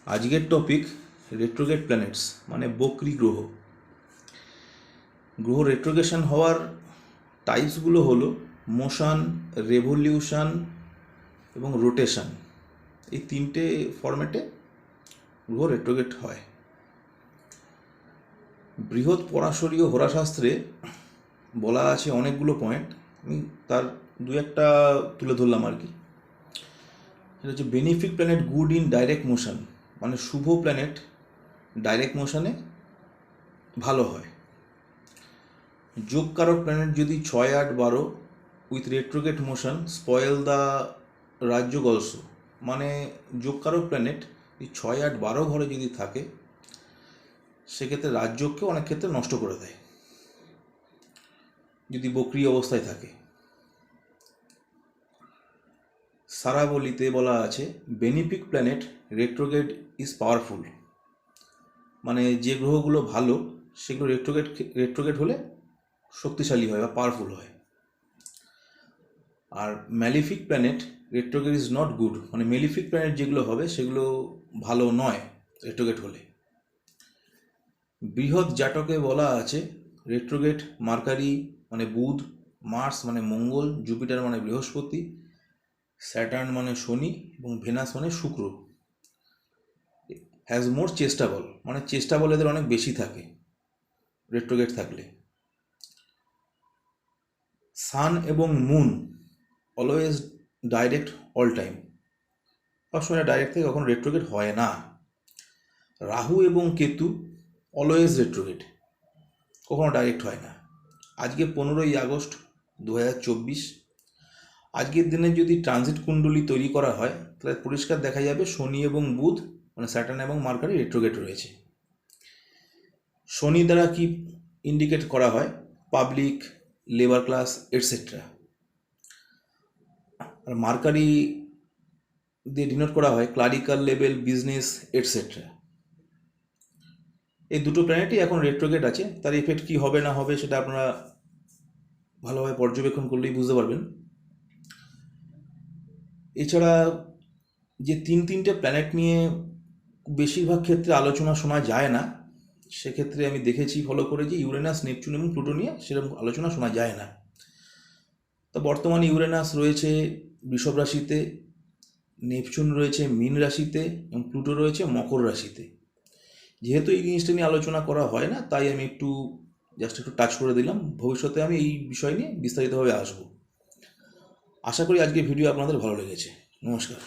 আজকের topic retrograde planets মানে বক্রী গ্রহ। গ্রহ রেট্রোগ্রেশন হওয়ার টাইপসগুলো হলো মোশন, রেভলিউশন এবং রোটেশন। এই তিনটে ফরম্যাটে গ্রহ রেট্রোগ্রেড হয়। বৃহৎ পরাশরীয় হোরাশাস্ত্রে বলা আছে অনেকগুলো পয়েন্ট, আমি তার দু একটা তুলে ধরলাম আর কি। সেটা হচ্ছে বেনিফিক planet good in direct motion, মানে শুভ প্ল্যানেট ডাইরেক্ট মোশনে ভালো হয়। যোগকারক প্ল্যানেট যদি 6, 8, 12 with retrograde motion spoil the Rajyoga also, মানে যোগকারক প্ল্যানেট এই 6, 8, 12 ঘরে যদি থাকে সেক্ষেত্রে রাজযোগকে অনেক ক্ষেত্রে নষ্ট করে দেয় যদি বক্রী অবস্থায় থাকে। সারাবলিতে বলা আছে বেনিফিক প্ল্যানেট রেট্রোগ্রেড ইজ পাওয়ারফুল, মানে যে গ্রহগুলো ভালো সেগুলো রেট্রোগ্রেড হলে শক্তিশালী হয় বা পাওয়ারফুল হয়। আর malefic planet retrograde is not good, মানে মেলিফিক প্ল্যানেট যেগুলো হবে সেগুলো ভালো নয় রেট্রোগ্রেড হলে। বৃহৎ জাতকে বলা আছে রেট্রোগ্রেড মার্কারি মানে বুধ, মার্স মানে মঙ্গল, জুপিটার মানে বৃহস্পতি, স্যাটার্ন মানে শনি এবং ভেনাস মানে শুক্র হ্যাজ মোর চেষ্টাবল, মানে চেষ্টাবল এদের অনেক বেশি থাকে রেট্রোগ্রেড থাকলে। সান এবং moon always direct all time, সবসময় ডাইরেক্ট থেকে কখনো রেট্রোগ্রেড হয় না। রাহু এবং কেতু অলওয়েজ রেট্রোগ্রেড, কখনো ডাইরেক্ট হয় না। আজকে 15ই আগস্ট 2024, আজকের দিনে যদি ট্রানজিট কুণ্ডলী তৈরি করা হয় তাহলে পরিষ্কার দেখা যাবে শনি এবং বুধ মানে স্যাটার্ন এবং মার্কারি রেট্রোগ্রেড রয়েছে। শনি দ্বারা কি ইন্ডিকেট করা হয়? Public, labour class etcetera. আর মার্কারি দিয়ে ডিনোট করা হয় ক্লারিক্যাল লেভেল, বিজনেস এটসেট্রা। এই দুটো প্ল্যানেটই এখন রেট্রোগ্রেড আছে, তার এফেক্ট কী হবে না হবে সেটা আপনারা ভালোভাবে পর্যবেক্ষণ করলেই বুঝতে পারবেন। এছাড়া যে তিনটে প্ল্যানেট নিয়ে বেশিরভাগ ক্ষেত্রে আলোচনা শোনা যায় না, সেক্ষেত্রে আমি দেখেছি ফলো করে যে ইউরেনাস, নেপচুন এবং প্লুটো নিয়ে সেরকম আলোচনা শোনা যায় না। তো বর্তমানে ইউরেনাস রয়েছে বৃষভ রাশিতে, নেপচুন রয়েছে মীন রাশিতে এবং প্লুটো রয়েছে মকর রাশিতে। যেহেতু এই জিনিসটা নিয়ে আলোচনা করা হয় না তাই আমি একটু টাচ করে দিলাম। ভবিষ্যতে আমি এই বিষয় নিয়ে বিস্তারিতভাবে আসবো। আশা করি আজকের ভিডিও আপনাদের ভালো লেগেছে। নমস্কার।